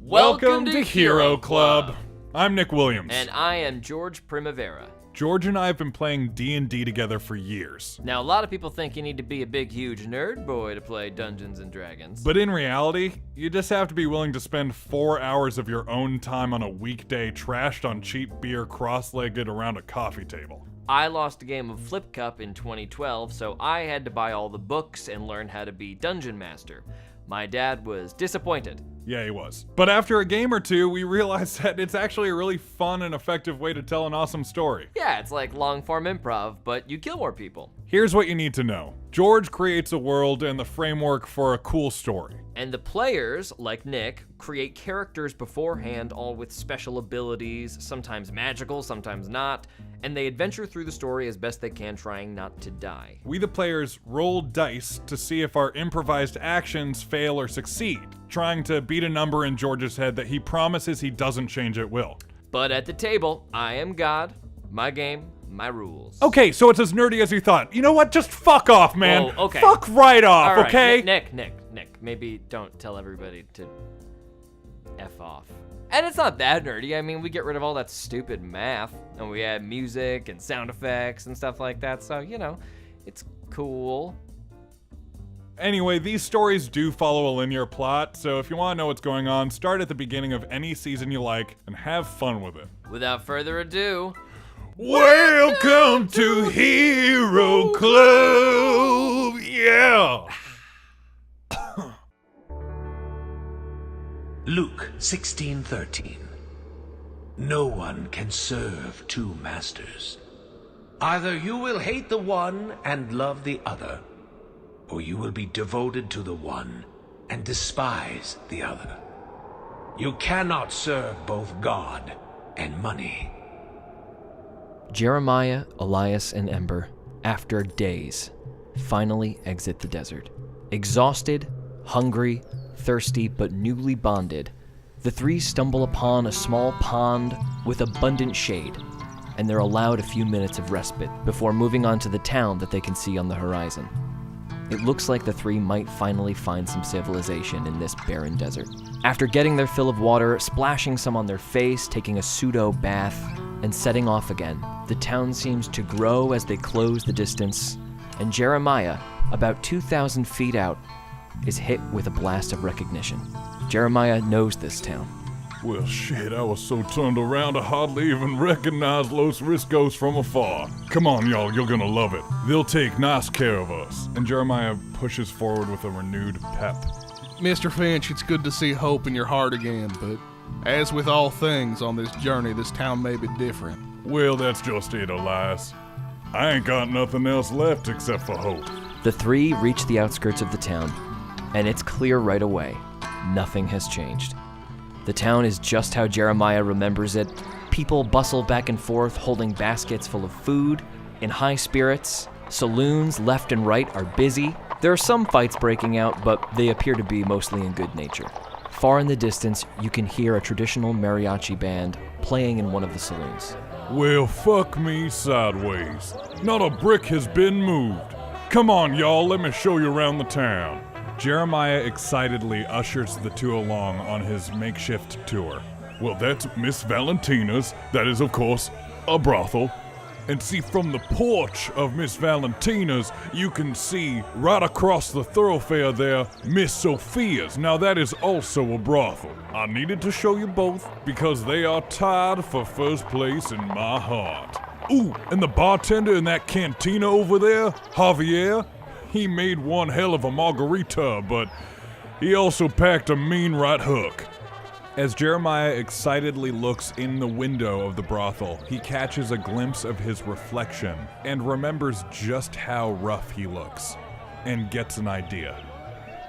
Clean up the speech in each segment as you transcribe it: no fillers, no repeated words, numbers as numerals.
Welcome to Hero Club. I'm Nick Williams. And I am George Primavera. George and I have been playing D&D together for years. Now, a lot of people think you need to be a big, huge nerd boy to play Dungeons & Dragons. But in reality, you just have to be willing to spend 4 hours of your own time on a weekday trashed on cheap beer cross-legged around a coffee table. I lost a game of Flip Cup in 2012, so I had to buy all the books and learn how to be Dungeon Master. My dad was disappointed. Yeah, he was. But after a game or two, we realized that it's actually a really fun and effective way to tell an awesome story. Yeah, it's like long-form improv, but you kill more people. Here's what you need to know. George creates a world and the framework for a cool story. And the players, like Nick, create characters beforehand, all with special abilities, sometimes magical, sometimes not, and they adventure through the story as best they can, trying not to die. We, the players, roll dice to see if our improvised actions fail or succeed, trying to beat a number in George's head that he promises he doesn't change at will. But at the table, I am God, my game, my rules. Okay, so it's as nerdy as you thought. You know what? Just fuck off, man. Whoa, okay. Fuck right off, All right, okay? Nick, maybe don't tell everybody to F off. And it's not that nerdy. I mean, we get rid of all that stupid math, and we add music and sound effects and stuff like that, so, you know, it's cool. Anyway, these stories do follow a linear plot, so if you want to know what's going on, start at the beginning of any season you like, and have fun with it. Without further ado, welcome to Hero Club! Yeah! Luke 16:13. No one can serve two masters. Either you will hate the one and love the other, or you will be devoted to the one and despise the other. You cannot serve both God and money. Jeremiah, Elias, and Ember, after days, finally exit the desert. Exhausted, hungry, thirsty, but newly bonded, the three stumble upon a small pond with abundant shade, and they're allowed a few minutes of respite before moving on to the town that they can see on the horizon. It looks like the three might finally find some civilization in this barren desert. After getting their fill of water, splashing some on their face, taking a pseudo bath, and setting off again, the town seems to grow as they close the distance, and Jeremiah, about 2,000 feet out, is hit with a blast of recognition. Jeremiah knows this town. Well, shit, I was so turned around I hardly even recognized Los Riscos from afar. Come on, y'all, you're gonna love it. They'll take nice care of us. And Jeremiah pushes forward with a renewed pep. Mr. Finch, it's good to see hope in your heart again, but as with all things on this journey, this town may be different. Well, that's just it, Elias. I ain't got nothing else left except for hope. The three reach the outskirts of the town, and it's clear right away, nothing has changed. The town is just how Jeremiah remembers it. People bustle back and forth, holding baskets full of food, in high spirits. Saloons left and right are busy. There are some fights breaking out, but they appear to be mostly in good nature. Far in the distance, you can hear a traditional mariachi band playing in one of the saloons. Well, fuck me sideways. Not a brick has been moved. Come on, y'all, let me show you around the town. Jeremiah excitedly ushers the two along on his makeshift tour. Well, that's Miss Valentina's. That is, of course, a brothel. And see, from the porch of Miss Valentina's, you can see right across the thoroughfare there, Miss Sophia's. Now, that is also a brothel. I needed to show you both because they are tied for first place in my heart. Ooh, and the bartender in that cantina over there, Javier, he made one hell of a margarita, but he also packed a mean right hook. As Jeremiah excitedly looks in the window of the brothel, he catches a glimpse of his reflection and remembers just how rough he looks, and gets an idea.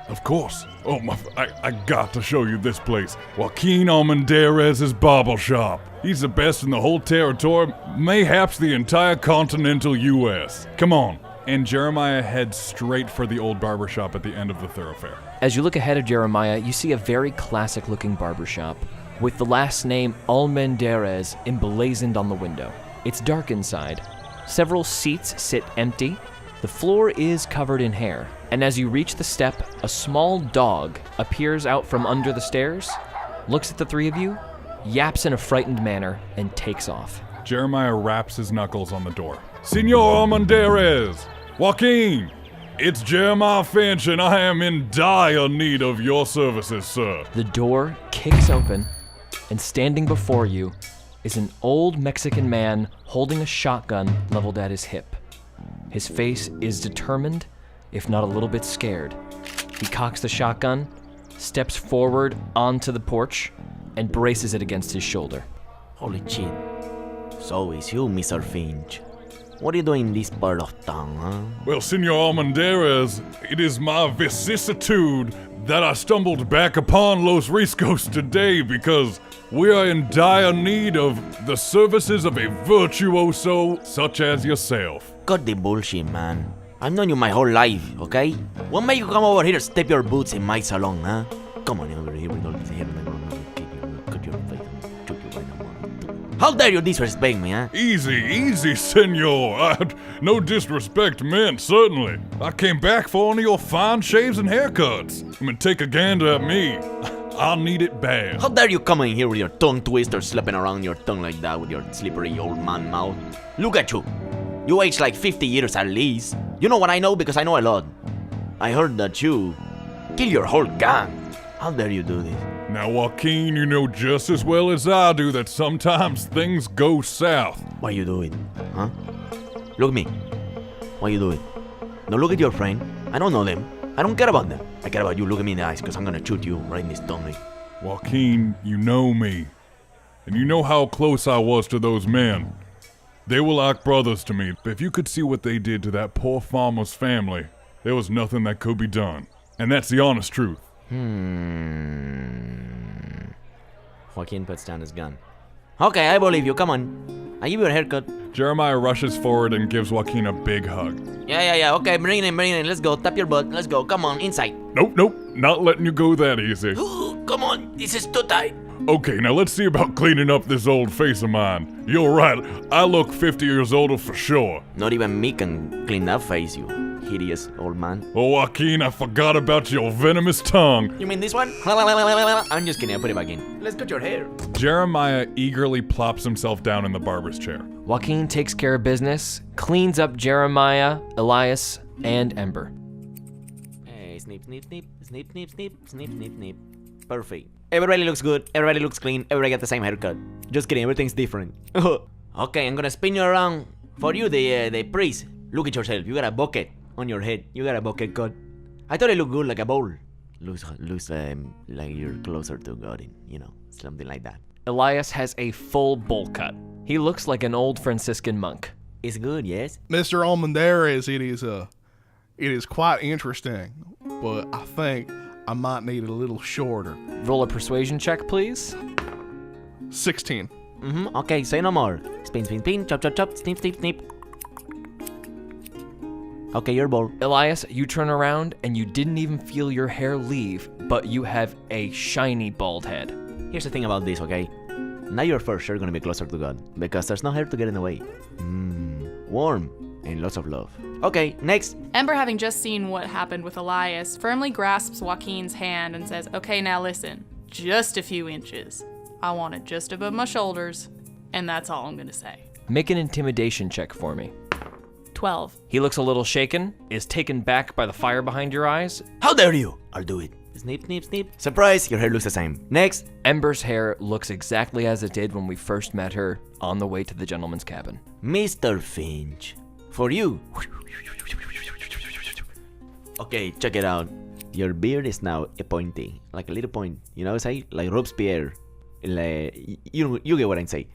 Of course. Oh, I got to show you this place. Joaquin Almendarez's barber shop. He's the best in the whole territory, mayhaps the entire continental U.S. Come on. And Jeremiah heads straight for the old barbershop at the end of the thoroughfare. As you look ahead of Jeremiah, you see a very classic-looking barbershop with the last name Almendarez emblazoned on the window. It's dark inside. Several seats sit empty. The floor is covered in hair. And as you reach the step, a small dog appears out from under the stairs, looks at the three of you, yaps in a frightened manner, and takes off. Jeremiah raps his knuckles on the door. Senor Armendariz! Joaquin! It's Jeremiah Finch, and I am in dire need of your services, sir. The door kicks open, and standing before you is an old Mexican man holding a shotgun leveled at his hip. His face is determined, if not a little bit scared. He cocks the shotgun, steps forward onto the porch, and braces it against his shoulder. Holy shit. So it's you, Mr. Finch. What are you doing in this part of town, huh? Well, Senor Armendariz, it is my vicissitude that I stumbled back upon Los Riscos today because we are in dire need of the services of a virtuoso such as yourself. Cut the bullshit, man. I've known you my whole life, okay? What made you come over here to step your boots in my salon, huh? Come on over here with all this hair. Cut your face. Choke you right now. How dare you disrespect me, huh? Easy, senor. No disrespect meant, certainly. I came back for one of your fine shaves and haircuts. I mean, take a gander at me. I'll need it bad. How dare you come in here with your tongue twister slapping around your tongue like that with your slippery old man mouth? Look at you. You aged like 50 years at least. You know what I know because I know a lot. I heard that you kill your whole gang. How dare you do this? Now, Joaquin, you know just as well as I do that sometimes things go south. Why you do it? Huh? Look at me. Why you do it? Don't look at your friend. I don't know them. I don't care about them. I care about you. Look at me in the eyes because I'm gonna shoot you right in this tummy. Joaquin, you know me. And you know how close I was to those men. They were like brothers to me. But if you could see what they did to that poor farmer's family, there was nothing that could be done. And that's the honest truth. Joaquin puts down his gun. Okay, I believe you. Come on. I give you a haircut. Jeremiah rushes forward and gives Joaquin a big hug. Yeah. Okay, bring it in. Let's go. Tap your butt. Let's go. Come on, inside. Nope. Not letting you go that easy. Come on. This is too tight. Okay, now let's see about cleaning up this old face of mine. You're right. I look 50 years older for sure. Not even me can clean that face, you hideous old man. Oh, Joaquin, I forgot about your venomous tongue. You mean this one? I'm just kidding. I'll put it back in. Let's cut your hair. Jeremiah eagerly plops himself down in the barber's chair. Joaquin takes care of business, cleans up Jeremiah, Elias, and Ember. Hey, snip. Perfect. Everybody looks good. Everybody looks clean. Everybody got the same haircut. Just kidding. Everything's different. Okay, I'm gonna spin you around. For you, the priest. Look at yourself. You got a bucket on your head. You got a bucket cut. I thought it looked good like a bowl. Looks like you're closer to God, something like that. Elias has a full bowl cut. He looks like an old Franciscan monk. It's good, yes? Mr. Almendarez, it is quite interesting, but I think I might need it a little shorter. Roll a persuasion check, please. 16. Okay, say no more. Spin, chop, snip. Okay, your ball. Elias, you turn around and you didn't even feel your hair leave, but you have a shiny bald head. Here's the thing about this, okay? Now you're for sure gonna be closer to God, because there's no hair to get in the way. Warm and lots of love. Okay, next. Ember, having just seen what happened with Elias, firmly grasps Joaquin's hand and says, okay, now listen, just a few inches. I want it just above my shoulders, and that's all I'm gonna say. Make an intimidation check for me. 12. He looks a little shaken, is taken back by the fire behind your eyes. How dare you? I'll do it. Snip. Surprise, your hair looks the same. Next. Ember's hair looks exactly as it did when we first met her on the way to the gentleman's cabin. Mr. Finch, for you. Okay, check it out. Your beard is now a pointy, like a little point. You know what I say? Like Robespierre. You get what I say.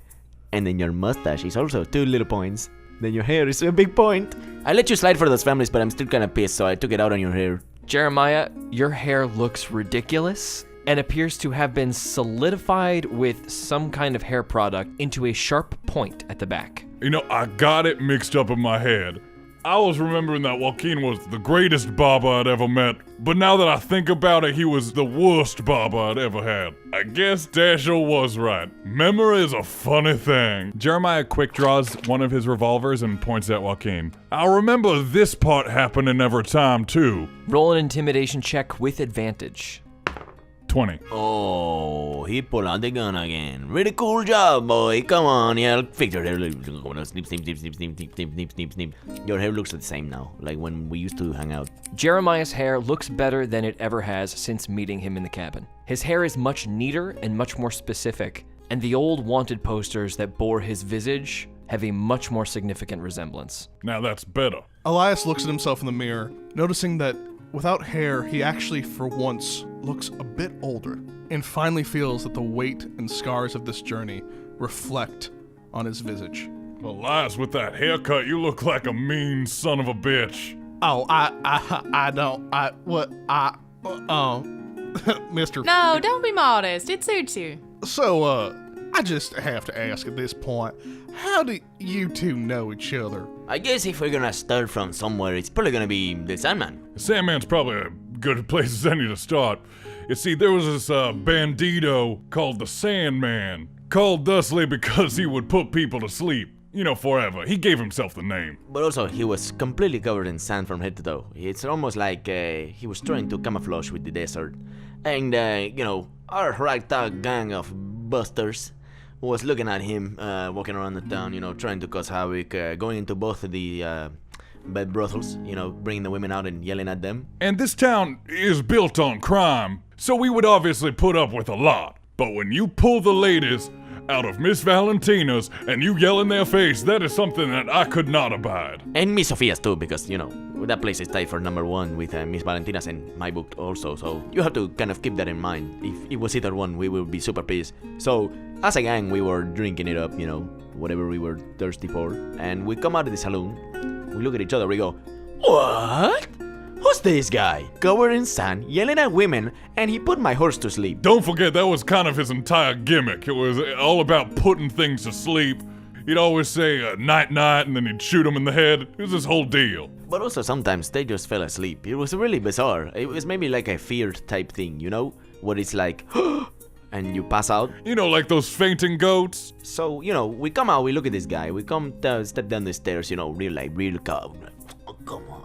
And then your mustache is also 2 little points. Then your hair is a big point. I let you slide for those families, but I'm still kind of pissed, so I took it out on your hair. Jeremiah, your hair looks ridiculous and appears to have been solidified with some kind of hair product into a sharp point at the back. I got it mixed up in my head. I was remembering that Joaquin was the greatest barber I'd ever met, but now that I think about it, he was the worst barber I'd ever had. I guess Dasher was right. Memory is a funny thing. Jeremiah quick draws one of his revolvers and points at Joaquin. I remember this part happening every time, too. Roll an intimidation check with advantage. 20. Oh, he pulled out the gun again. Really cool job, boy. Come on, yeah, fix your hair. Snip, snip, snip, snip, snip, snip, snip, snip, snip. Your hair looks the same now, like when we used to hang out. Jeremiah's hair looks better than it ever has since meeting him in the cabin. His hair is much neater and much more specific, and the old wanted posters that bore his visage have a much more significant resemblance. Now that's better. Elias looks at himself in the mirror, noticing that without hair, he actually, for once, looks a bit older, and finally feels that the weight and scars of this journey reflect on his visage. Elias, with that haircut, you look like a mean son of a bitch. Oh, Mr. No, don't be modest. It suits you. So, I just have to ask at this point, how do you two know each other? I guess if we're gonna start from somewhere, it's probably gonna be the Sandman. The Sandman's probably a good place as any to start. You see, there was this bandito called the Sandman, called thusly because he would put people to sleep. Forever. He gave himself the name. But also, he was completely covered in sand from head to toe. It's almost like he was trying to camouflage with the desert. And, our ragtag gang of busters was looking at him, walking around the town, trying to cause havoc, going into both of the bed brothels, bringing the women out and yelling at them. And this town is built on crime, so we would obviously put up with a lot. But when you pull the ladies out of Miss Valentina's and you yell in their face, that is something that I could not abide. And Miss Sophia's too, because, that place is tied for #1 with Miss Valentina's and my book also, so you have to kind of keep that in mind. If it was either one, we would be super pissed. So, as a gang, we were drinking it up, whatever we were thirsty for, and we come out of the saloon, we look at each other, we go, what? Who's this guy? Covered in sand, yelling at women, and he put my horse to sleep. Don't forget, that was kind of his entire gimmick. It was all about putting things to sleep. He'd always say, night, night, and then he'd shoot him in the head. It was his whole deal. But also sometimes they just fell asleep. It was really bizarre. It was maybe like a feared type thing, Where it's like, and you pass out. Like those fainting goats? So, we come out, we look at this guy, we come step down the stairs, real calm. Oh, come on,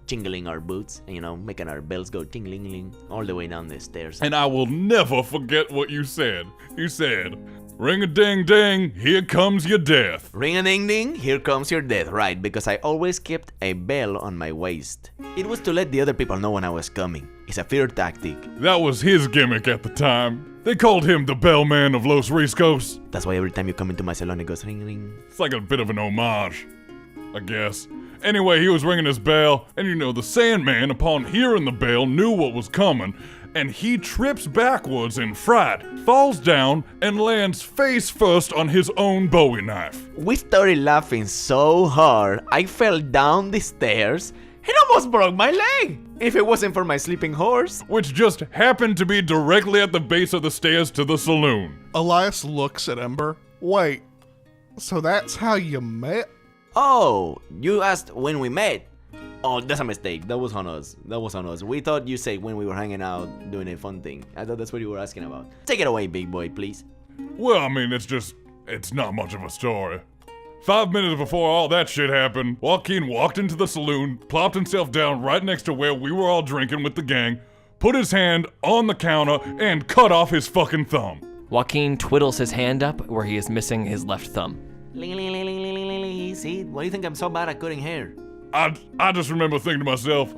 jingling our boots, and, making our bells go ting-ling-ling all the way down the stairs. And I will never forget what you said. You said, ring-a-ding-ding, here comes your death. Ring-a-ding-ding, here comes your death, right, because I always kept a bell on my waist. It was to let the other people know when I was coming. It's a fear tactic. That was his gimmick at the time. They called him the Bellman of Los Riscos. That's why every time you come into my salon, it goes ring-ring. It's like a bit of an homage, I guess. Anyway, he was ringing his bell, and the Sandman, upon hearing the bell, knew what was coming, and he trips backwards in fright, falls down, and lands face first on his own Bowie knife. We started laughing so hard, I fell down the stairs and almost broke my leg. If it wasn't for my sleeping horse. Which just happened to be directly at the base of the stairs to the saloon. Elias looks at Ember. Wait, so that's how you met? Oh, you asked when we met? Oh, that's a mistake. That was on us. We thought you said when we were hanging out doing a fun thing. I thought that's what you were asking about. Take it away, big boy, please. Well, it's not much of a story. 5 minutes before all that shit happened, Joaquin walked into the saloon, plopped himself down right next to where we were all drinking with the gang, put his hand on the counter, and cut off his fucking thumb. Joaquin twiddles his hand up where he is missing his left thumb. See, why do you think I'm so bad at cutting hair? I just remember thinking to myself,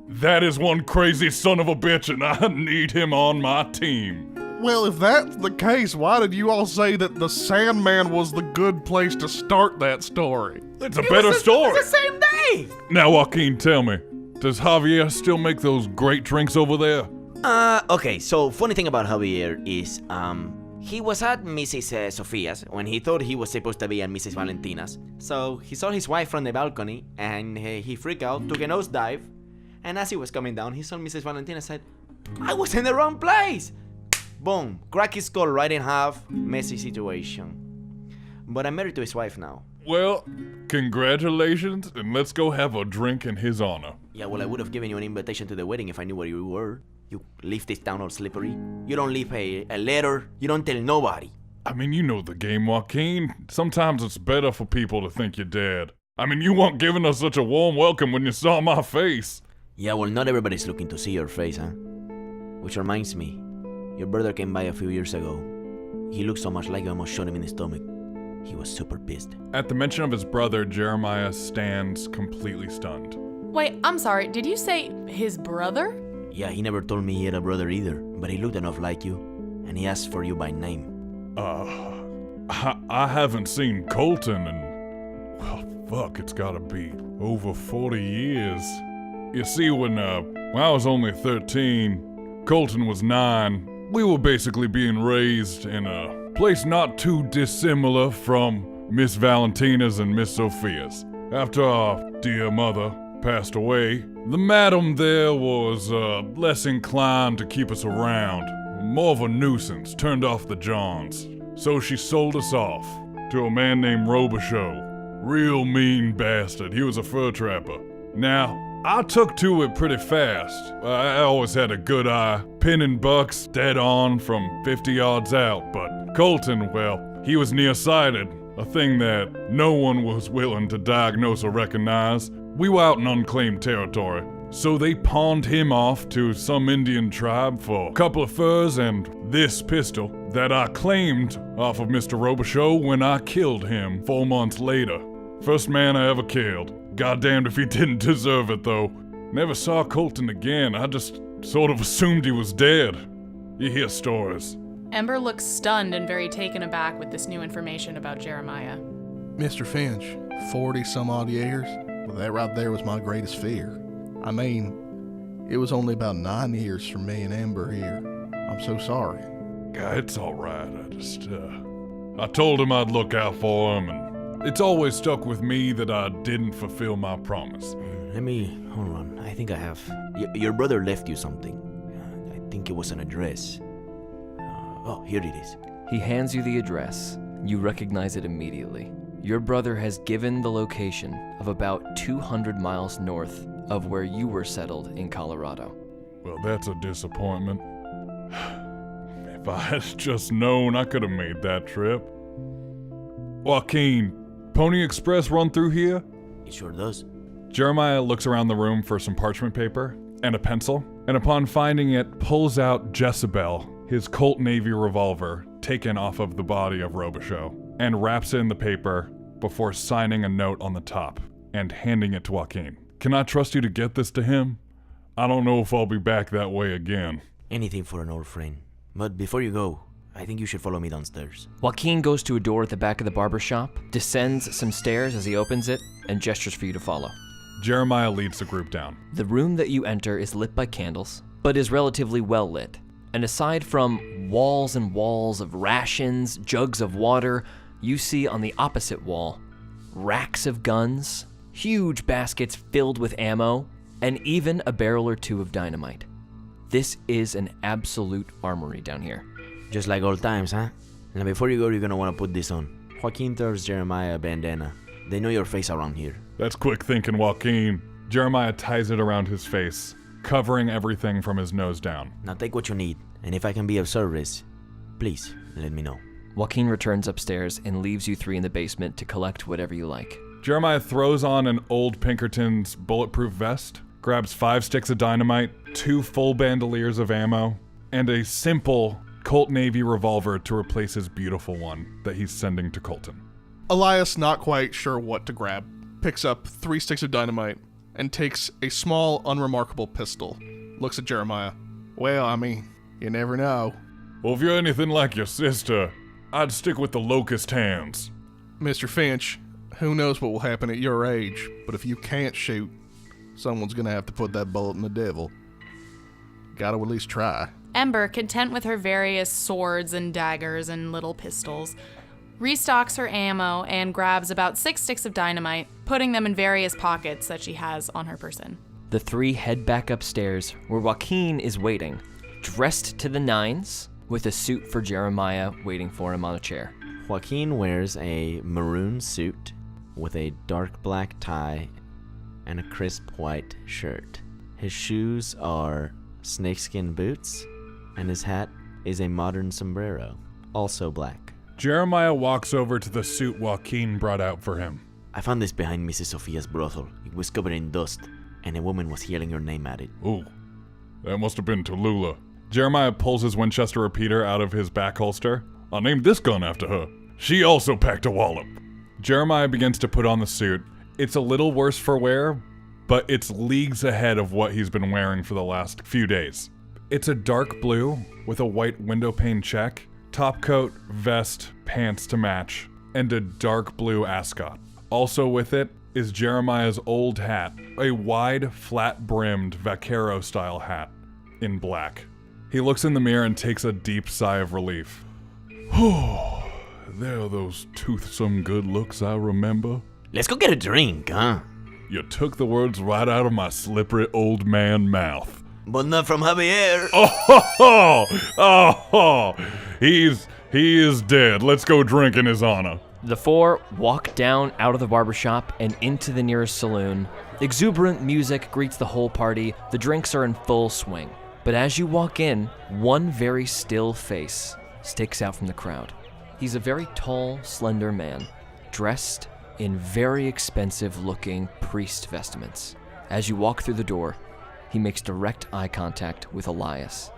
that is one crazy son of a bitch and I need him on my team. Well, if that's the case, why did you all say that the Sandman was the good place to start that story? It's a better story. It's the same day! Now, Joaquin, tell me, does Javier still make those great drinks over there? Okay, so funny thing about Javier is, he was at Mrs. Sophia's when he thought he was supposed to be at Mrs. Valentina's. So he saw his wife from the balcony and he freaked out, took a nosedive, and as he was coming down, he saw Mrs. Valentina and said, I was in the wrong place! Boom, crack his skull right in half, messy situation. But I'm married to his wife now. Well, congratulations, and let's go have a drink in his honor. Yeah, well, I would have given you an invitation to the wedding if I knew where you were. You leave this town all slippery. You don't leave a letter. You don't tell nobody. I mean, you know the game, Joaquin. Sometimes it's better for people to think you're dead. I mean, you weren't giving us such a warm welcome when you saw my face. Yeah, well, not everybody's looking to see your face, huh? Which reminds me, Your brother came by a few years ago. He looked so much like you almost shot him in the stomach. He was super pissed. At the mention of his brother, Jeremiah stands completely stunned. Wait, I'm sorry, did you say his brother? Yeah, he never told me he had a brother either, but he looked enough like you, and he asked for you by name. I haven't seen Colton in, well, fuck, it's gotta be over 40 years. You see, when I was only 13, Colton was 9. We were basically being raised in a place not too dissimilar from Miss Valentina's and Miss Sophia's. After our dear mother passed away, the madam there was less inclined to keep us around, more of a nuisance, turned off the Johns. So she sold us off to a man named Robichaux. Real mean bastard, he was a fur trapper. Now, I took to it pretty fast. I always had a good eye, pinning bucks dead on from 50 yards out, but Colton, well, he was nearsighted, a thing that no one was willing to diagnose or recognize. We were out in unclaimed territory, so they pawned him off to some Indian tribe for a couple of furs and this pistol that I claimed off of Mr. Robichaux when I killed him 4 months later. First man I ever killed. Goddamned if he didn't deserve it, though. Never saw Colton again. I just sort of assumed he was dead. You hear stories. Ember looks stunned and very taken aback with this new information about Jeremiah. Mr. Finch, 40 some odd years? Well, that right there was my greatest fear. I mean, it was only about 9 years for me and Ember here. I'm so sorry. God, it's alright. I told him I'd look out for him, and it's always stuck with me that I didn't fulfill my promise. Hold on, I think I have. Your brother left you something. I think it was an address. Oh, here it is. He hands you the address. You recognize it immediately. Your brother has given the location of about 200 miles north of where you were settled in Colorado. Well, that's a disappointment. If I had just known, I could have made that trip. Joaquin, Pony Express run through here? It sure does. Jeremiah looks around the room for some parchment paper and a pencil, and upon finding it, pulls out Jezebel, his Colt Navy revolver, taken off of the body of Robichaux, and wraps it in the paper before signing a note on the top and handing it to Joaquin. Can I trust you to get this to him? I don't know if I'll be back that way again. Anything for an old friend. But before you go, I think you should follow me downstairs. Joaquin goes to a door at the back of the barber shop, descends some stairs as he opens it, and gestures for you to follow. Jeremiah leads the group down. The room that you enter is lit by candles, but is relatively well lit. And aside from walls and walls of rations, jugs of water, you see on the opposite wall racks of guns, huge baskets filled with ammo, and even a barrel or two of dynamite. This is an absolute armory down here. Just like old times, huh? Now before you go, you're gonna want to put this on. Joaquin throws Jeremiah a bandana. They know your face around here. That's quick thinking, Joaquin. Jeremiah ties it around his face, covering everything from his nose down. Now take what you need, and if I can be of service, please let me know. Joaquin returns upstairs and leaves you three in the basement to collect whatever you like. Jeremiah throws on an old Pinkerton's bulletproof vest, grabs 5 sticks of dynamite, 2 full bandoliers of ammo, and a simple Colt Navy revolver to replace his beautiful one that he's sending to Colton. Elias, not quite sure what to grab, picks up 3 sticks of dynamite and takes a small, unremarkable pistol. Looks at Jeremiah. Well, I mean, you never know. Well, if you're anything like your sister, I'd stick with the locust hands. Mr. Finch, who knows what will happen at your age, but if you can't shoot, someone's gonna have to put that bullet in the devil. Gotta at least try. Ember, content with her various swords and daggers and little pistols, restocks her ammo and grabs about 6 sticks of dynamite, putting them in various pockets that she has on her person. The three head back upstairs where Joaquin is waiting, dressed to the nines, with a suit for Jeremiah waiting for him on a chair. Joaquin wears a maroon suit with a dark black tie and a crisp white shirt. His shoes are snakeskin boots, and his hat is a modern sombrero, also black. Jeremiah walks over to the suit Joaquin brought out for him. I found this behind Mrs. Sophia's brothel. It was covered in dust, and a woman was yelling your name at it. Ooh, that must have been Tallulah. Jeremiah pulls his Winchester repeater out of his back holster. I named this gun after her. She also packed a wallop. Jeremiah begins to put on the suit. It's a little worse for wear, but it's leagues ahead of what he's been wearing for the last few days. It's a dark blue with a white window pane check, top coat, vest, pants to match, and a dark blue ascot. Also with it is Jeremiah's old hat, a wide, flat-brimmed vaquero-style hat in black. He looks in the mirror and takes a deep sigh of relief. There are those toothsome good looks I remember. Let's go get a drink, huh? You took the words right out of my slippery old man mouth. But not from Javier. He is dead. Let's go drink in his honor. The four walk down out of the barbershop and into the nearest saloon. Exuberant music greets the whole party. The drinks are in full swing. But as you walk in, one very still face sticks out from the crowd. He's a very tall, slender man, dressed in very expensive-looking priest vestments. As you walk through the door, he makes direct eye contact with Elias.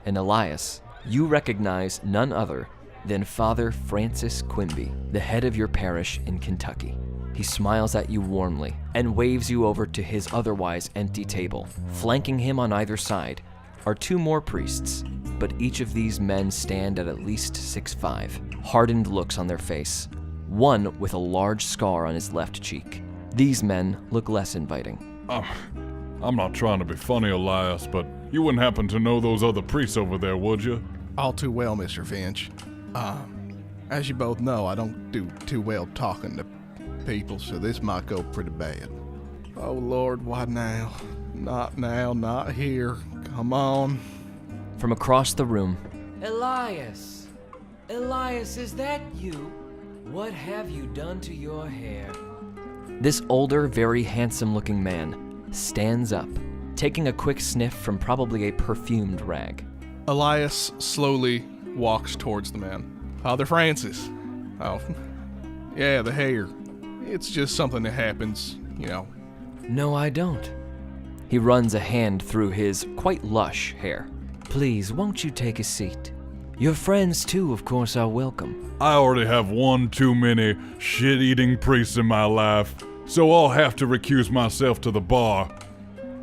And Elias, you recognize none other than Father Francis Quimby, the head of your parish in Kentucky. He smiles at you warmly and waves you over to his otherwise empty table. Flanking him on either side are two more priests, but each of these men stand at least 6'5", hardened looks on their face, one with a large scar on his left cheek. These men look less inviting. I'm not trying to be funny, Elias, but you wouldn't happen to know those other priests over there, would you? All too well, Mr. Finch. As you both know, I don't do too well talking to people, so this might go pretty bad. Oh, Lord, why now? Not now, not here. Come on. From across the room, Elias! Elias, is that you? What have you done to your hair? this older, very handsome-looking man stands up, taking a quick sniff from probably a perfumed rag. Elias slowly walks towards the man. Father Francis. Oh, yeah, the hair. It's just something that happens, you know. No, I don't. He runs a hand through his quite lush hair. Please, won't you take a seat? Your friends, too, of course, are welcome. I already have one too many shit-eating priests in my life, so I'll have to recuse myself to the bar.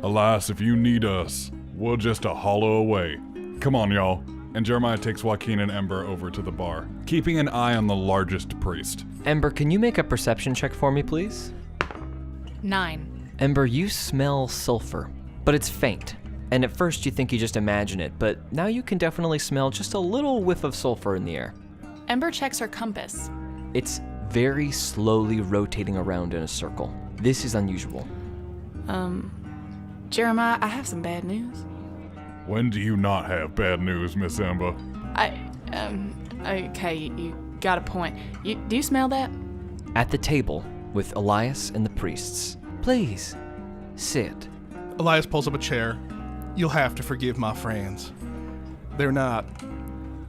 Elias, if you need us, we're just a hollow away. Come on, y'all. And Jeremiah takes Joaquin and Ember over to the bar, keeping an eye on the largest priest. Ember, can you make a perception check for me, please? 9. Ember, you smell sulfur, but it's faint. And at first you think you just imagine it, but now you can definitely smell just a little whiff of sulfur in the air. Ember checks her compass. It's very slowly rotating around in a circle. This is unusual. Jeremiah, I have some bad news. When do you not have bad news, Miss Ember? Okay, you got a point. Do you smell that? At the table with Elias and the priests. Please, sit. Elias pulls up a chair. You'll have to forgive my friends. They're not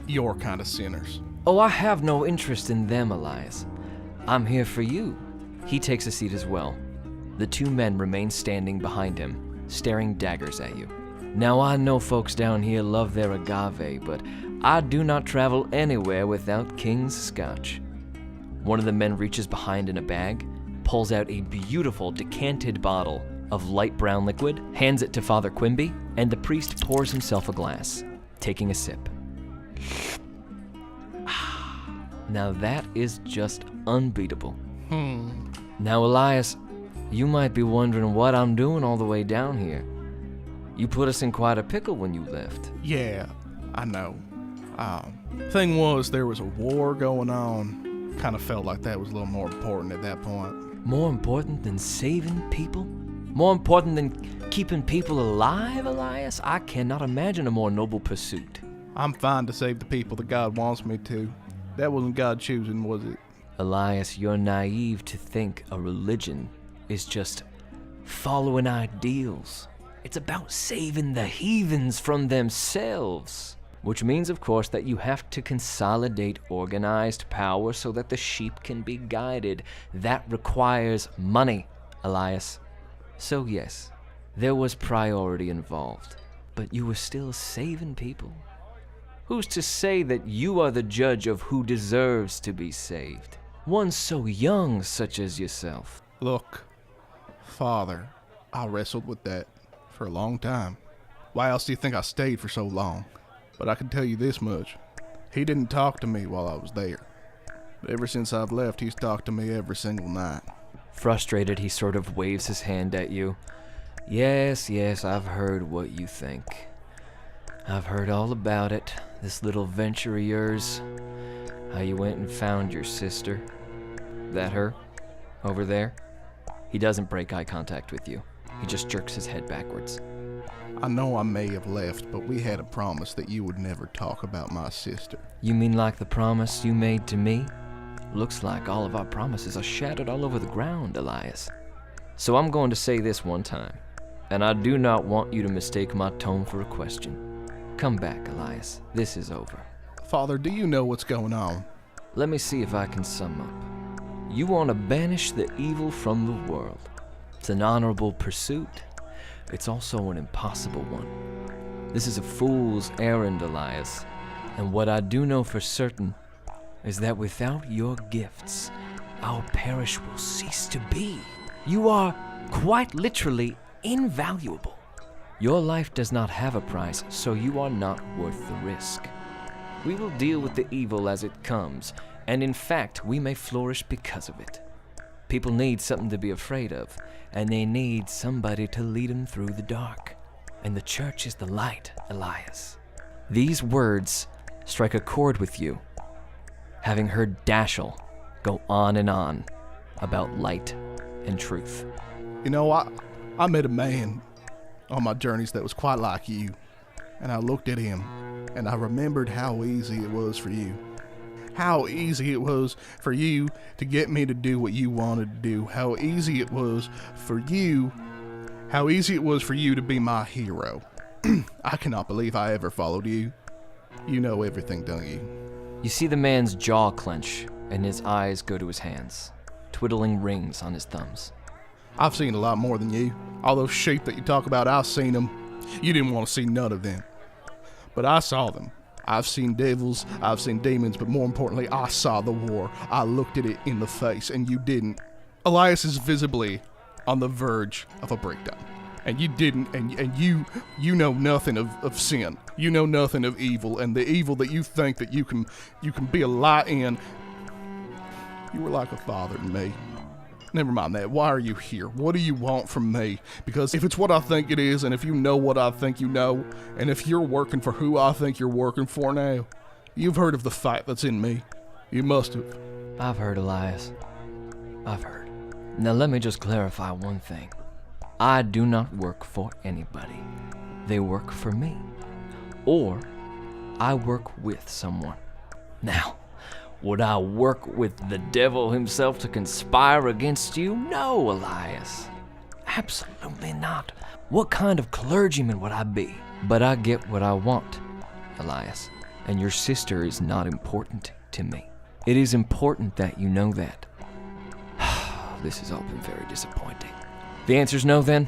your kind of sinners. Oh, I have no interest in them, Elias. I'm here for you. He takes a seat as well. The two men remain standing behind him, staring daggers at you. Now, I know folks down here love their agave, but I do not travel anywhere without King's Scotch. One of the men reaches behind in a bag, pulls out a beautiful decanted bottle of light brown liquid, hands it to Father Quimby, and the priest pours himself a glass, taking a sip. Now that is just unbeatable. Now, Elias, you might be wondering what I'm doing all the way down here. You put us in quite a pickle when you left. Yeah, I know. Thing was, there was a war going on. Kind of felt like that was a little more important at that point. More important than saving people? More important than keeping people alive, Elias? I cannot imagine a more noble pursuit. I'm fine to save the people that God wants me to. That wasn't God choosing, was it? Elias, you're naive to think a religion is just following ideals. It's about saving the heathens from themselves. Which means, of course, that you have to consolidate organized power so that the sheep can be guided. That requires money, Elias. So yes, there was priority involved. but you were still saving people. Who's to say that you are the judge of who deserves to be saved? One so young such as yourself. Look, Father, I wrestled with that for a long time. Why else do you think I stayed for so long? But I can tell you this much. He didn't talk to me while I was there. But ever since I've left, he's talked to me every single night. Frustrated, he sort of waves his hand at you. Yes, I've heard what you think. I've heard all about it. This little venture of yours. How you went and found your sister. That her? Over there? He doesn't break eye contact with you. He just jerks his head backwards. I know I may have left, but we had a promise that you would never talk about my sister. You mean like the promise you made to me? Looks like all of our promises are shattered all over the ground, Elias. So I'm going to say this one time, and I do not want you to mistake my tone for a question. Come back, Elias. This is over. Father, do you know what's going on? Let me see if I can sum up. You want to banish the evil from the world. It's an honorable pursuit. It's also an impossible one. This is a fool's errand, Elias. And what I do know for certain is that without your gifts, our parish will cease to be. You are quite literally invaluable. Your life does not have a price, so you are not worth the risk. We will deal with the evil as it comes, and in fact, we may flourish because of it. People need something to be afraid of, and they need somebody to lead them through the dark. And the church is the light, Elias. These words strike a chord with you, having heard Dashel go on and on about light and truth. You know, I met a man on my journeys that was quite like you, and I looked at him, and I remembered how easy it was for you. How easy it was for you to get me to do what you wanted to do. How easy it was for you to be my hero. I cannot believe I ever followed you. You know everything, don't you? You see the man's jaw clench, and his eyes go to his hands, twiddling rings on his thumbs. I've seen a lot more than you. All those sheep that you talk about, I've seen them. You didn't want to see none of them. But I saw them. I've seen devils, I've seen demons, but more importantly, I saw the war. I looked at it in the face, and you didn't. Elias is visibly on the verge of a breakdown. And you didn't, and you know nothing of sin. You know nothing of evil, and the evil that you think that you can be a light in. You were like a father to me. Never mind that. Why are you here? What do you want from me? Because if it's what I think it is, and if you know what I think you know, and if you're working for who I think you're working for now, you've heard of the fight that's in me. You must have. I've heard, Elias. I've heard. Now let me just clarify one thing. I do not work for anybody. They work for me. Or I work with someone. Now, would I work with the devil himself to conspire against you? No, Elias. Absolutely not. What kind of clergyman would I be? But I get what I want, Elias. And your sister is not important to me. It is important that you know that. This has all been very disappointing. The answer's no, then?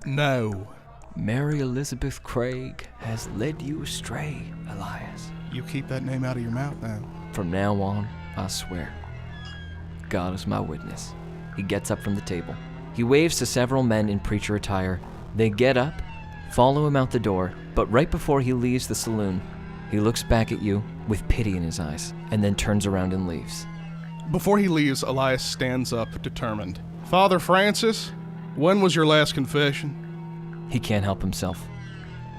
No. Mary Elizabeth Craig has led you astray, Elias. You keep that name out of your mouth now. From now on, I swear. God is my witness. He gets up from the table. He waves to several men in preacher attire. They get up, follow him out the door, but right before he leaves the saloon, he looks back at you with pity in his eyes, and then turns around and leaves. Before he leaves, Elias stands up, determined. Father Francis, when was your last confession? He can't help himself.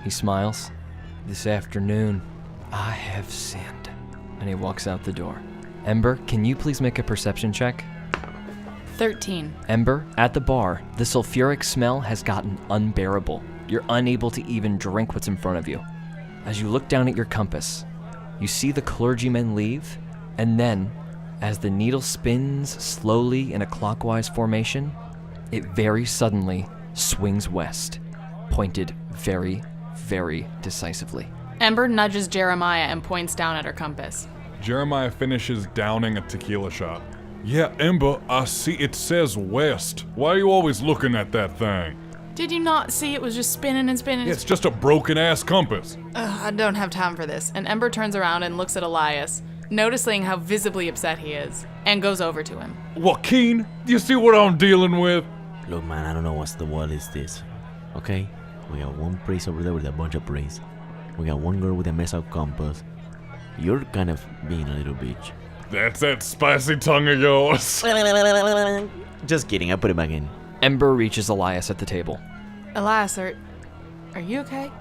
He smiles. This afternoon, I have sinned. And he walks out the door. Ember, can you please make a perception check? 13. Ember, at the bar, the sulfuric smell has gotten unbearable. You're unable to even drink what's in front of you. As you look down at your compass, you see the clergymen leave, and then, as the needle spins slowly in a clockwise formation, it very suddenly swings west, pointed very, very decisively. Ember nudges Jeremiah and points down at her compass. Jeremiah finishes downing a tequila shot. Yeah, Ember, I see it says west. Why are you always looking at that thing? Did you not see it was just spinning and spinning? It's just a broken-ass compass. I don't have time for this. And Ember turns around and looks at Elias, noticing how visibly upset he is, and goes over to him. Joaquin, do you see what I'm dealing with? Look, man, I don't know what is this. Okay? We got one priest over there with a bunch of priests. We got one girl with a mess up compass. You're kind of being a little bitch. That's that spicy tongue of yours. Just kidding, I put it back in. Ember reaches Elias at the table. Elias, are you okay?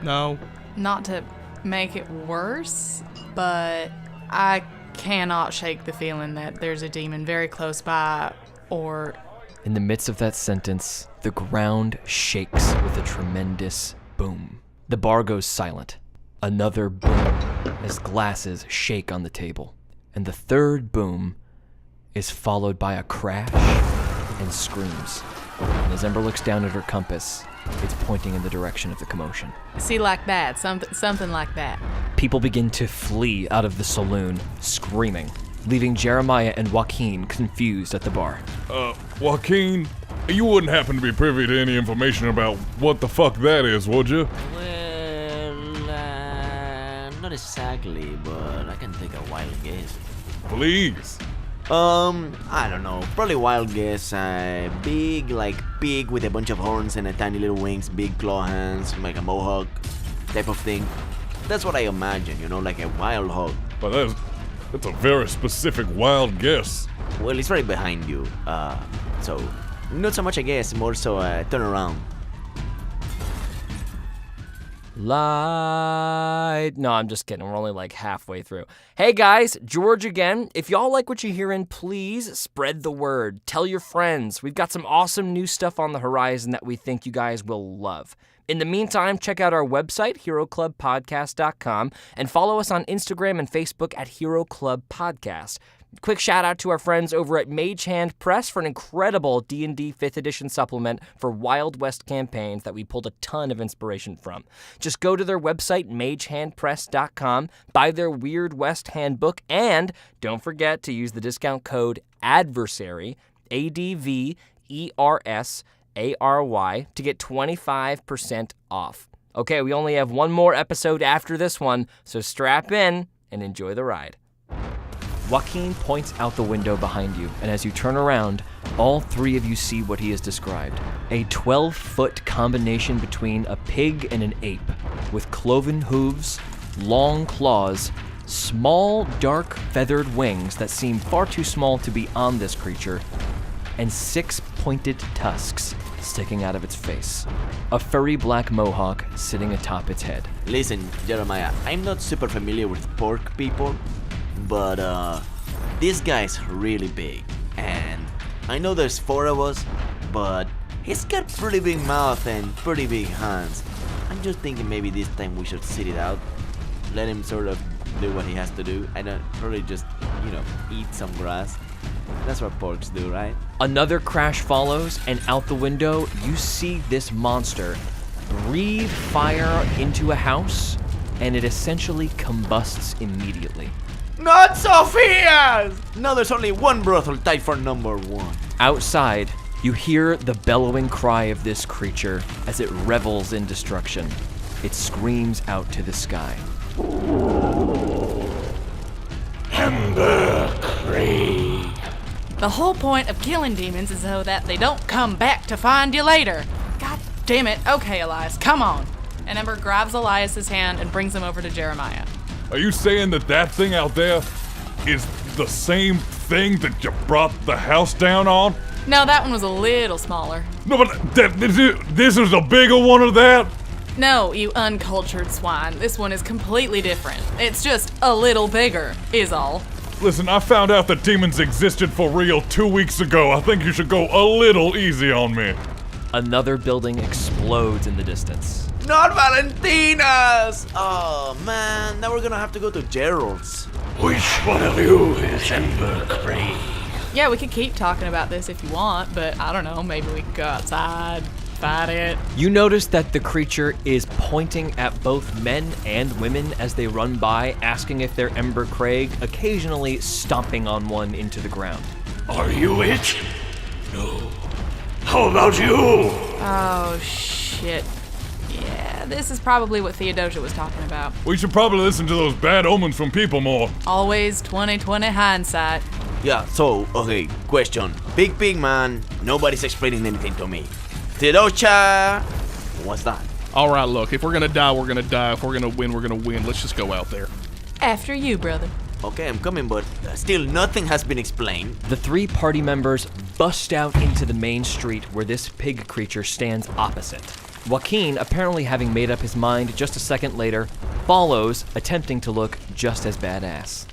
No. Not to make it worse, but I cannot shake the feeling that there's a demon very close by, or... In the midst of that sentence, the ground shakes with a tremendous boom. The bar goes silent. Another boom as glasses shake on the table. And the third boom is followed by a crash and screams. And as Ember looks down at her compass, it's pointing in the direction of the commotion. See, like that, something like that. People begin to flee out of the saloon, screaming, leaving Jeremiah and Joaquin confused at the bar. Joaquin, you wouldn't happen to be privy to any information about what the fuck that is, would you? Well, not exactly, but I can take a wild guess. Please. I don't know. Probably wild guess. Big, like pig with a bunch of horns and a tiny little wings, big claw hands, like a mohawk type of thing. That's what I imagine, like a wild hog. But that's a very specific wild guess. Well, it's right behind you. So not so much a guess, more so turn around. Light. No, I'm just kidding. We're only like halfway through. Hey guys, George again. If y'all like what you're hearing, please spread the word. Tell your friends. We've got some awesome new stuff on the horizon that we think you guys will love. In the meantime, check out our website, HeroClubPodcast.com, and follow us on Instagram and Facebook at Hero Club Podcast. Quick shout out to our friends over at Mage Hand Press for an incredible D&D 5th edition supplement for Wild West campaigns that we pulled a ton of inspiration from. Just go to their website, magehandpress.com, buy their Weird West handbook, and don't forget to use the discount code ADVERSARY, ADVERSARY, to get 25% off. Okay, we only have one more episode after this one, so strap in and enjoy the ride. Joaquin points out the window behind you, and as you turn around, all three of you see what he has described. A 12-foot combination between a pig and an ape, with cloven hooves, long claws, small, dark, feathered wings that seem far too small to be on this creature, and 6 pointed tusks sticking out of its face. A furry black mohawk sitting atop its head. Listen, Jeremiah, I'm not super familiar with pork people, but this guy's really big, and I know there's 4 of us, but he's got pretty big mouth and pretty big hands. I'm just thinking maybe this time we should sit it out, let him sort of do what he has to do, and probably just, eat some grass. That's what porks do, right? Another crash follows, and out the window, you see this monster breathe fire into a house, and it essentially combusts immediately. Not Sophia's! Now there's only one brothel tied for number 1. Outside, you hear the bellowing cry of this creature as it revels in destruction. It screams out to the sky. Adversary. The whole point of killing demons is so that they don't come back to find you later. God damn it. Okay, Elias, come on. And Ember grabs Elias's hand and brings him over to Jeremiah. Are you saying that thing out there is the same thing that you brought the house down on? No, that one was a little smaller. No, but this is a bigger one of that? No, you uncultured swine. This one is completely different. It's just a little bigger, is all. Listen, I found out that demons existed for real 2 weeks ago. I think you should go a little easy on me. Another building explodes in the distance. Not Valentina's! Oh man, now we're gonna have to go to Gerald's. Which one of you is Adversary? Yeah, we could keep talking about this if you want, but I don't know, maybe we could go outside, fight it. You notice that the creature is pointing at both men and women as they run by, asking if they're Ember Craig, occasionally stomping on one into the ground. Are you it? No. How about you? Oh, shit. Yeah, this is probably what Theodosia was talking about. We should probably listen to those bad omens from people more. Always 20/20 hindsight. Yeah, so, okay, question. Big man, nobody's explaining anything to me. Theodosia, what's that? All right, look, if we're gonna die, we're gonna die. If we're gonna win, we're gonna win. Let's just go out there. After you, brother. Okay, I'm coming, but still nothing has been explained. The three party members bust out into the main street where this pig creature stands opposite. Joaquin, apparently having made up his mind just a second later, follows, attempting to look just as badass.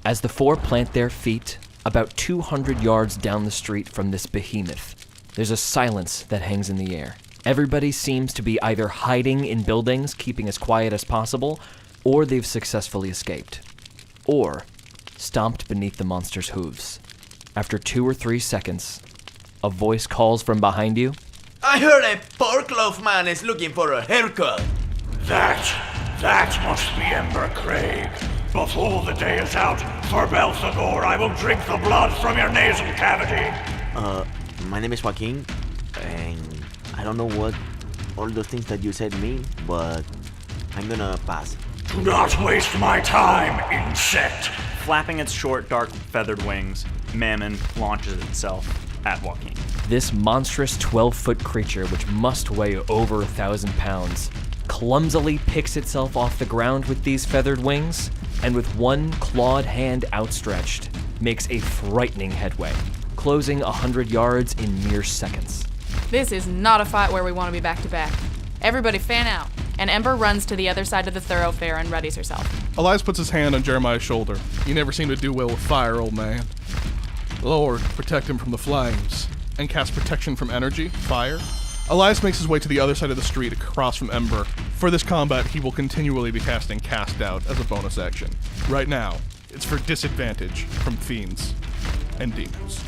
As the four plant their feet, about 200 yards down the street from this behemoth, there's a silence that hangs in the air. Everybody seems to be either hiding in buildings, keeping as quiet as possible, or they've successfully escaped. Or stomped beneath the monster's hooves. After 2 or 3 seconds, a voice calls from behind you. I heard a pork loaf man is looking for a haircut. That must be Ember Craig. Before the day is out, for Belphegor, I will drink the blood from your nasal cavity. My name is Joaquin, and I don't know what all those things that you said mean, but I'm gonna pass. Do not waste my time, insect. Flapping its short, dark, feathered wings, Mammon launches itself at Joaquin. This monstrous 12-foot creature, which must weigh over 1,000 pounds, clumsily picks itself off the ground with these feathered wings, and with one clawed hand outstretched, makes a frightening headway, closing 100 yards in mere seconds. This is not a fight where we want to be back to back. Everybody fan out. And Ember runs to the other side of the thoroughfare and readies herself. Elias puts his hand on Jeremiah's shoulder. You never seem to do well with fire, old man. Lord, protect him from the flames. And cast protection from energy, fire. Elias makes his way to the other side of the street across from Ember. For this combat, he will continually be casting Cast Out as a bonus action. Right now, it's for disadvantage from fiends and demons.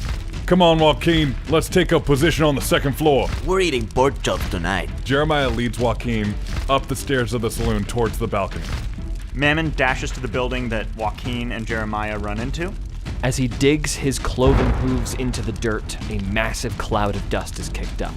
Come on, Joaquin. Let's take up position on the second floor. We're eating pork chops tonight. Jeremiah leads Joaquin up the stairs of the saloon towards the balcony. Mammon dashes to the building that Joaquin and Jeremiah run into. As he digs his cloven hooves into the dirt, a massive cloud of dust is kicked up,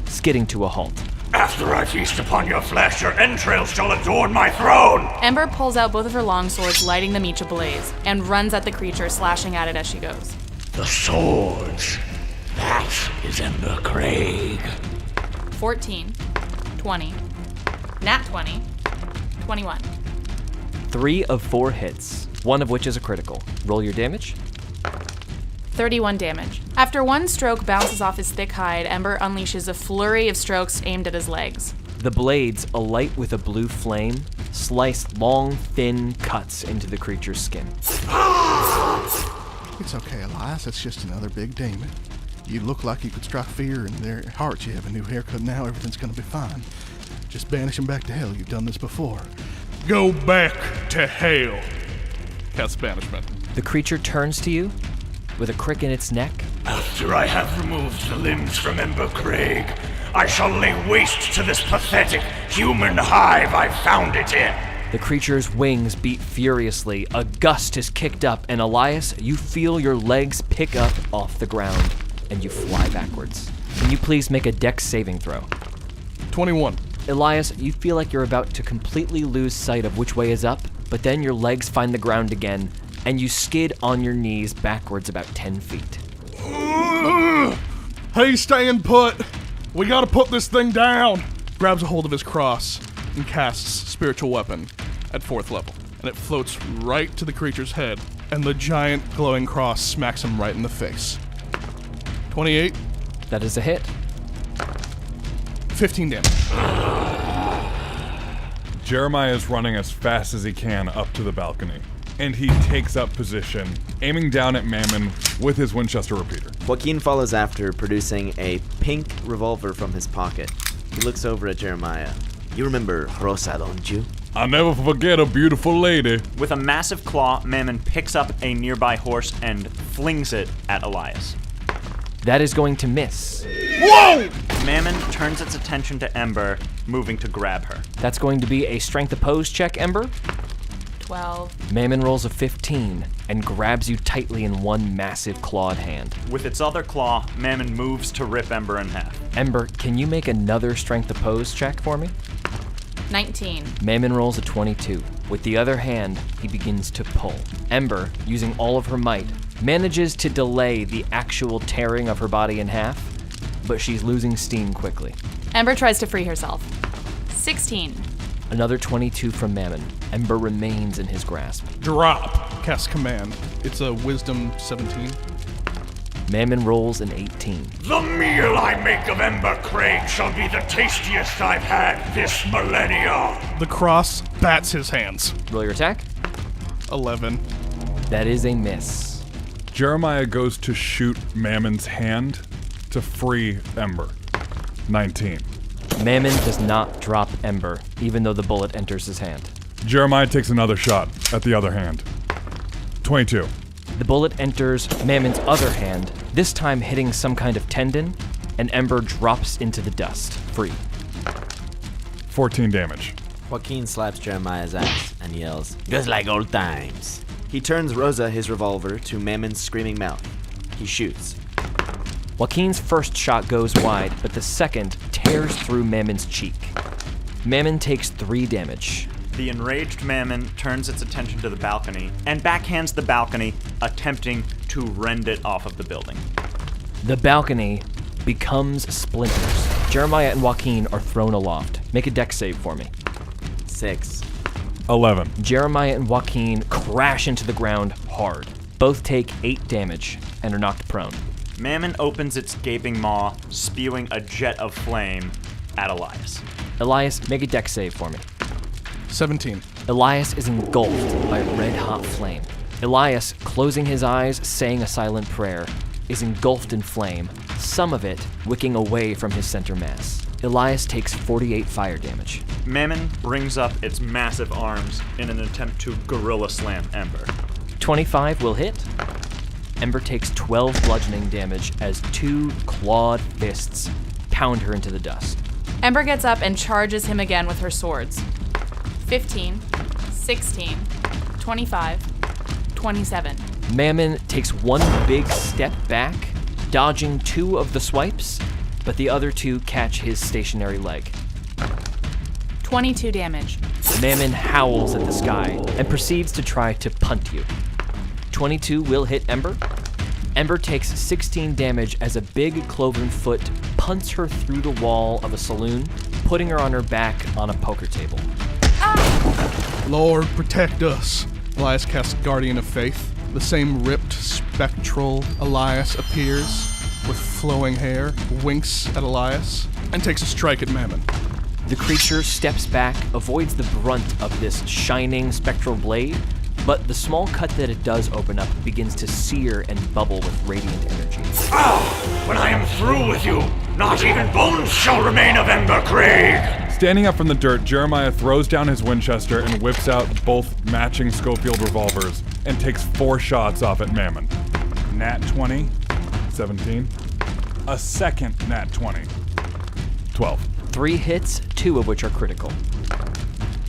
skidding to a halt. After I feast upon your flesh, your entrails shall adorn my throne! Ember pulls out both of her long swords, lighting them each ablaze, and runs at the creature, slashing at it as she goes. The swords. That is Ember Craig. 14, 20, nat 20, 21. 3 of 4 hits, one of which is a critical. Roll your damage. 31 damage. After one stroke bounces off his thick hide, Ember unleashes a flurry of strokes aimed at his legs. The blades, alight with a blue flame, slice long, thin cuts into the creature's skin. It's okay, Elias. It's just another big demon. You look like you could strike fear in their hearts. You have a new haircut now. Everything's gonna be fine. Just banish them back to hell. You've done this before. Go back to hell. Cast banishment. The creature turns to you with a crick in its neck. After I have removed the limbs from Ember Craig, I shall lay waste to this pathetic human hive I found it in. The creature's wings beat furiously, a gust is kicked up, and Elias, you feel your legs pick up off the ground, and you fly backwards. Can you please make a dex saving throw? 21. Elias, you feel like you're about to completely lose sight of which way is up, but then your legs find the ground again, and you skid on your knees backwards about 10 feet. Hey, staying put! We gotta put this thing down! Grabs a hold of his cross and casts Spiritual Weapon at 4th level. And it floats right to the creature's head, and the giant glowing cross smacks him right in the face. 28. That is a hit. 15 damage. Jeremiah is running as fast as he can up to the balcony, and he takes up position, aiming down at Mammon with his Winchester repeater. Joaquin follows after, producing a pink revolver from his pocket. He looks over at Jeremiah. You remember Rosa, don't you? I'll never forget a beautiful lady. With a massive claw, Mammon picks up a nearby horse and flings it at Elias. That is going to miss. Whoa! Mammon turns its attention to Ember, moving to grab her. That's going to be a strength opposed check, Ember. 12. Mammon rolls a 15 and grabs you tightly in one massive clawed hand. With its other claw, Mammon moves to rip Ember in half. Ember, can you make another strength opposed check for me? 19. Mammon rolls a 22. With the other hand, he begins to pull. Ember, using all of her might, manages to delay the actual tearing of her body in half, but she's losing steam quickly. Ember tries to free herself. 16. Another 22 from Mammon. Ember remains in his grasp. Drop. Cast command. It's a wisdom 17. Mammon rolls an 18. The meal I make of Ember Craig shall be the tastiest I've had this millennia. The cross bats his hands. Roll your attack. 11. That is a miss. Jeremiah goes to shoot Mammon's hand to free Ember. 19. Mammon does not drop Ember, even though the bullet enters his hand. Jeremiah takes another shot at the other hand. 22. The bullet enters Mammon's other hand, this time hitting some kind of tendon, and Ember drops into the dust, free. 14 damage. Joaquin slaps Jeremiah's ass and yells, "Just like old times." He turns Rosa his revolver to Mammon's screaming mouth. He shoots. Joaquin's first shot goes wide, but the second tears through Mammon's cheek. Mammon takes 3 damage. The enraged Mammon turns its attention to the balcony and backhands the balcony, attempting to rend it off of the building. The balcony becomes splinters. Jeremiah and Joaquin are thrown aloft. Make a dex save for me. 6. 11. Jeremiah and Joaquin crash into the ground hard. Both take 8 damage and are knocked prone. Mammon opens its gaping maw, spewing a jet of flame at Elias. Elias, make a dex save for me. 17. Elias is engulfed by a red-hot flame. Elias, closing his eyes, saying a silent prayer, is engulfed in flame, some of it wicking away from his center mass. Elias takes 48 fire damage. Mammon brings up its massive arms in an attempt to gorilla slam Ember. 25 will hit. Ember takes 12 bludgeoning damage as 2 clawed fists pound her into the dust. Ember gets up and charges him again with her swords. 15, 16, 25, 27. Mammon takes one big step back, dodging 2 of the swipes, but the other 2 catch his stationary leg. 22 damage. Mammon howls at the sky and proceeds to try to punt you. 22 will hit Ember. Ember takes 16 damage as a big cloven foot punts her through the wall of a saloon, putting her on her back on a poker table. Lord, protect us. Elias casts Guardian of Faith. The same ripped, spectral Elias appears with flowing hair, winks at Elias, and takes a strike at Mammon. The creature steps back, avoids the brunt of this shining spectral blade, but the small cut that it does open up begins to sear and bubble with radiant energy. When I am through with you, not even bones shall remain of Ember Craig. Standing up from the dirt, Jeremiah throws down his Winchester and whips out both matching Schofield revolvers and takes 4 shots off at Mammon. Nat 20, 17. A second nat 20, 12. 3 hits, 2 of which are critical.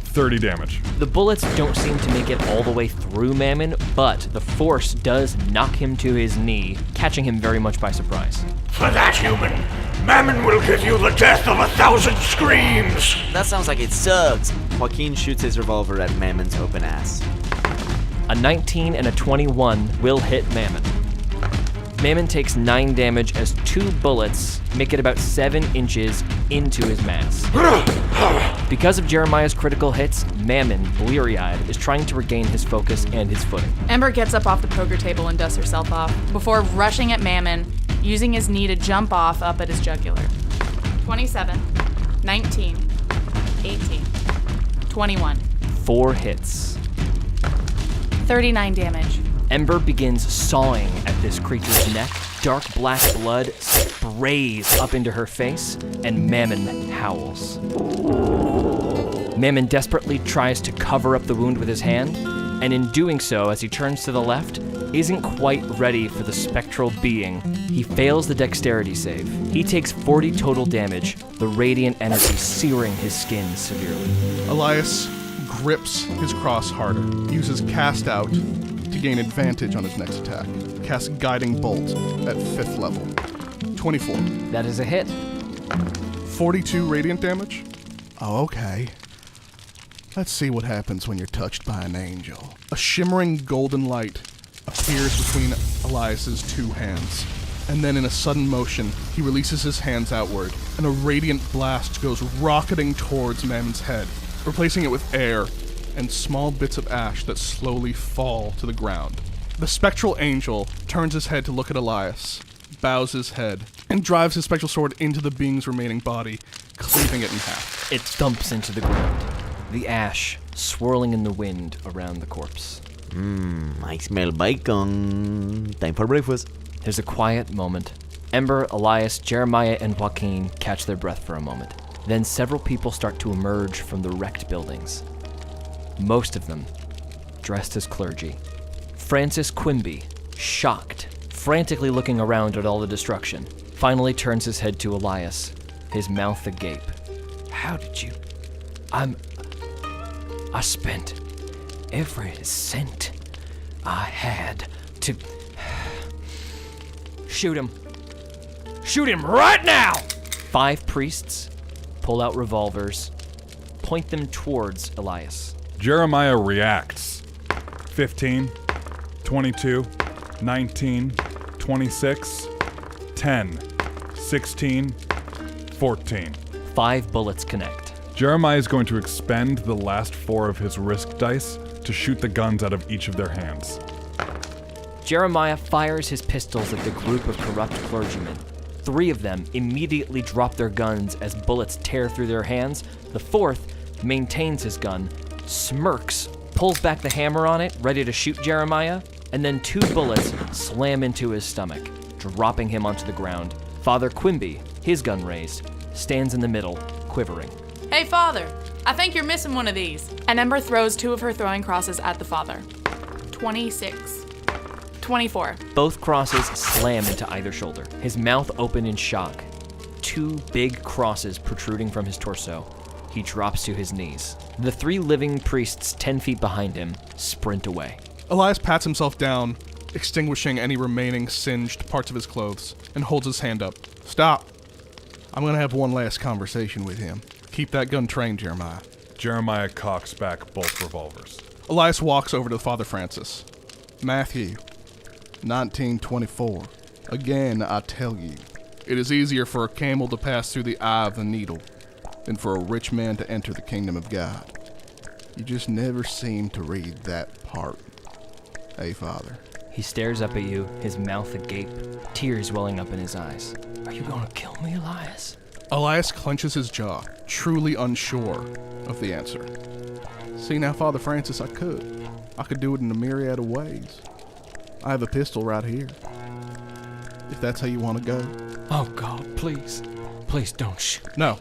30 damage. The bullets don't seem to make it all the way through Mammon, but the force does knock him to his knee, catching him very much by surprise. For that human, Mammon will give you the death of 1,000 screams. That sounds like it sucks. Joaquin shoots his revolver at Mammon's open ass. A 19 and a 21 will hit Mammon. Mammon takes 9 damage as 2 bullets make it about 7 inches into his mass. Because of Jeremiah's critical hits, Mammon, bleary-eyed, is trying to regain his focus and his footing. Ember gets up off the poker table and dusts herself off, before rushing at Mammon, using his knee to jump off up at his jugular. 27, 19, 18, 21. 4 hits. 39 damage. Ember begins sawing at this creature's neck. Dark black blood sprays up into her face, and Mammon howls. Mammon desperately tries to cover up the wound with his hand, and in doing so, as he turns to the left, isn't quite ready for the spectral being. He fails the dexterity save. He takes 40 total damage, the radiant energy searing his skin severely. Elias grips his cross harder, uses Cast Out to gain advantage on his next attack. Casts Guiding Bolt at 5th level. 24. That is a hit. 42 radiant damage. Oh, okay. Let's see what happens when you're touched by an angel. A shimmering golden light appears between Elias's two hands. And then in a sudden motion, he releases his hands outward, and a radiant blast goes rocketing towards Mammon's head, replacing it with air and small bits of ash that slowly fall to the ground. The spectral angel turns his head to look at Elias, bows his head, and drives his spectral sword into the being's remaining body, cleaving it in half. It thumps into the ground, the ash swirling in the wind around the corpse. I smell bacon. Time for breakfast. There's a quiet moment. Ember, Elias, Jeremiah, and Joaquin catch their breath for a moment. Then several people start to emerge from the wrecked buildings. Most of them dressed as clergy. Francis Quimby, shocked, frantically looking around at all the destruction, finally turns his head to Elias, his mouth agape. How did you... I spent every cent I had to... Shoot him. Shoot him right now! 5 priests pull out revolvers, point them towards Elias. Jeremiah reacts. 15, 22, 19, 26, 10, 16, 14. 5 bullets connect. Jeremiah is going to expend the last 4 of his risk dice to shoot the guns out of each of their hands. Jeremiah fires his pistols at the group of corrupt clergymen. 3 of them immediately drop their guns as bullets tear through their hands. The 4th maintains his gun, smirks, pulls back the hammer on it, ready to shoot Jeremiah, and then 2 bullets slam into his stomach, dropping him onto the ground. Father Quimby, his gun raised, stands in the middle, quivering. Hey, Father, I think you're missing one of these. And Ember throws 2 of her throwing crosses at the father. 26. 24. Both crosses slam into either shoulder. His mouth open in shock. 2 big crosses protruding from his torso. He drops to his knees. The 3 living priests 10 feet behind him sprint away. Elias pats himself down, extinguishing any remaining singed parts of his clothes, and holds his hand up. Stop. I'm going to have one last conversation with him. Keep that gun trained, Jeremiah. Jeremiah cocks back both revolvers. Elias walks over to Father Francis. Matthew, 1924. Again, I tell you, It is easier for a camel to pass through the eye of the needle than for a rich man to enter the kingdom of God. You just never seem to read that part. Hey, Father. He stares up at you, his mouth agape, tears welling up in his eyes. Are you gonna kill me, Elias? Elias clenches his jaw, truly unsure of the answer. See now, Father Francis, I could do it in a myriad of ways. I have a pistol right here. If that's how you want to go. Oh, God, please. Please don't shoot. No.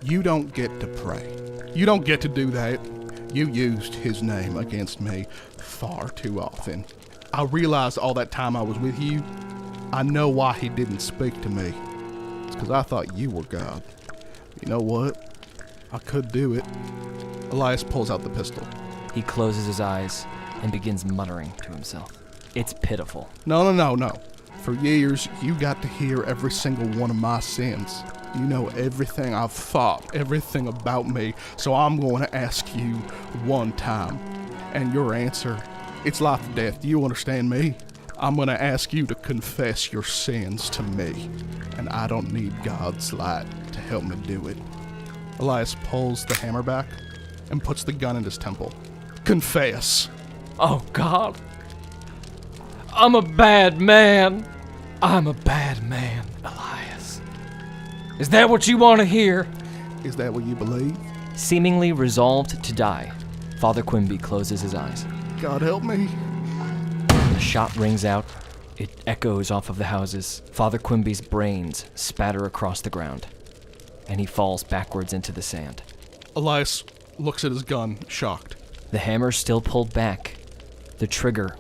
You don't get to pray. You don't get to do that. You used his name against me far too often. I realized all that time I was with you, I know why he didn't speak to me. It's because I thought you were God. You know what? I could do it. Elias pulls out the pistol. He closes his eyes and begins muttering to himself. It's pitiful. No. For years, you got to hear every single one of my sins. You know everything I've thought, everything about me, so I'm going to ask you one time. And your answer, it's life or death. Do you understand me? I'm going to ask you to confess your sins to me. And I don't need God's light to help me do it. Elias pulls the hammer back and puts the gun in his temple. Confess. Oh, God. I'm a bad man. I'm a bad man, Elias. Is that what you want to hear? Is that what you believe? Seemingly resolved to die, Father Quimby closes his eyes. God help me. The shot rings out. It echoes off of the houses. Father Quimby's brains spatter across the ground, and he falls backwards into the sand. Elias looks at his gun, shocked. The hammer still pulled back, the trigger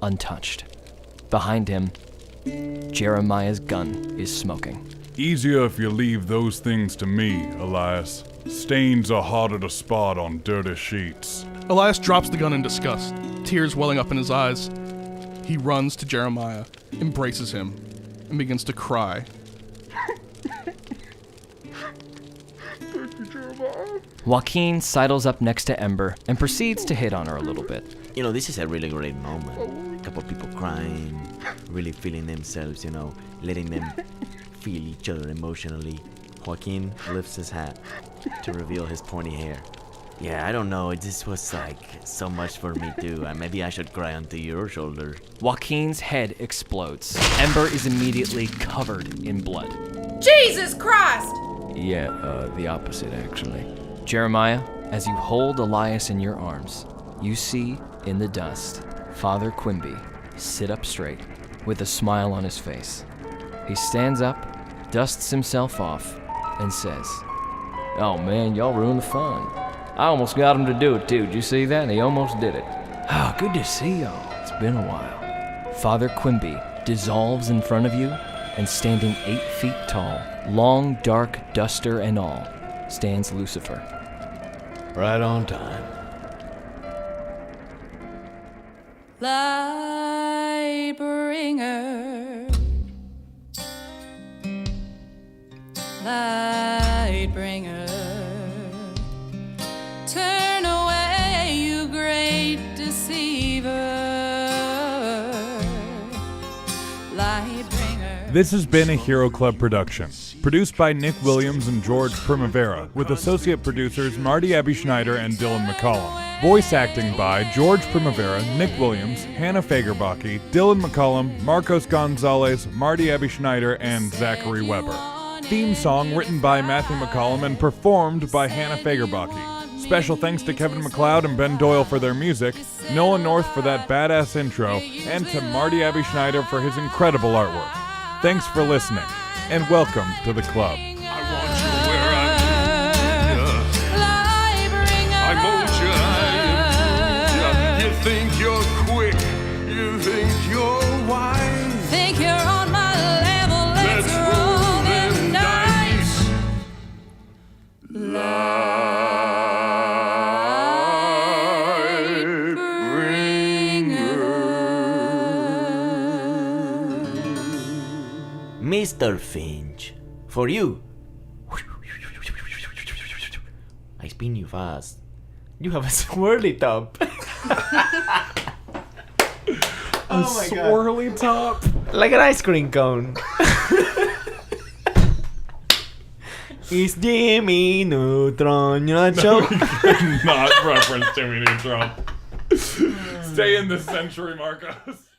untouched. Behind him, Jeremiah's gun is smoking. Easier if you leave those things to me, Elias. Stains are harder to spot on dirty sheets. Elias drops the gun in disgust, tears welling up in his eyes. He runs to Jeremiah, embraces him, and begins to cry. Joaquin sidles up next to Ember and proceeds to hit on her a little bit. You know, this is a really great moment. A couple people crying, really feeling themselves, letting them feel each other emotionally. Joaquin lifts his hat to reveal his pointy hair. Yeah, I don't know. This was like so much for me too. Maybe I should cry onto your shoulder. Joaquin's head explodes. Ember is immediately covered in blood. Jesus Christ! Yeah, the opposite actually. Jeremiah, as you hold Elias in your arms, you see in the dust Father Quimby sit up straight with a smile on his face. He stands up, dusts himself off, and says, "Oh man, y'all ruined the fun. I almost got him to do it too. Did you see that? And he almost did it. Oh, good to see y'all. It's been a while." Father Quimby dissolves in front of you, and standing 8 feet tall, long dark duster and all, stands Lucifer. Right on time. Light bringer, light bringer, turn away, you great deceiver. Light bringer. This has been a Hero Club production. Produced by Nick Williams and George Primavera, with associate producers Marty Abby Schneider and Dylan McCollum. Voice acting by George Primavera, Nick Williams, Hannah Fagerbakke, Dylan McCollum, Marcos Gonzalez, Marty Abby Schneider, and Zachary Weber. Theme song written by Matthew McCollum and performed by Hannah Fagerbakke. Special thanks to Kevin MacLeod and Ben Doyle for their music, Nolan North for that badass intro, and to Marty Abby Schneider for his incredible artwork. Thanks for listening, and welcome to the club. Think you're quick, you think you're wise. Think you're on my level, let's roll them dice. Light bringer. Mr. Finch, for you. I spin you fast. You have a swirly top. A swirly top. Like an ice cream cone. It's Jimmy Neutron, you know that show? Not reference Jimmy Neutron. Stay in this century, Marcos.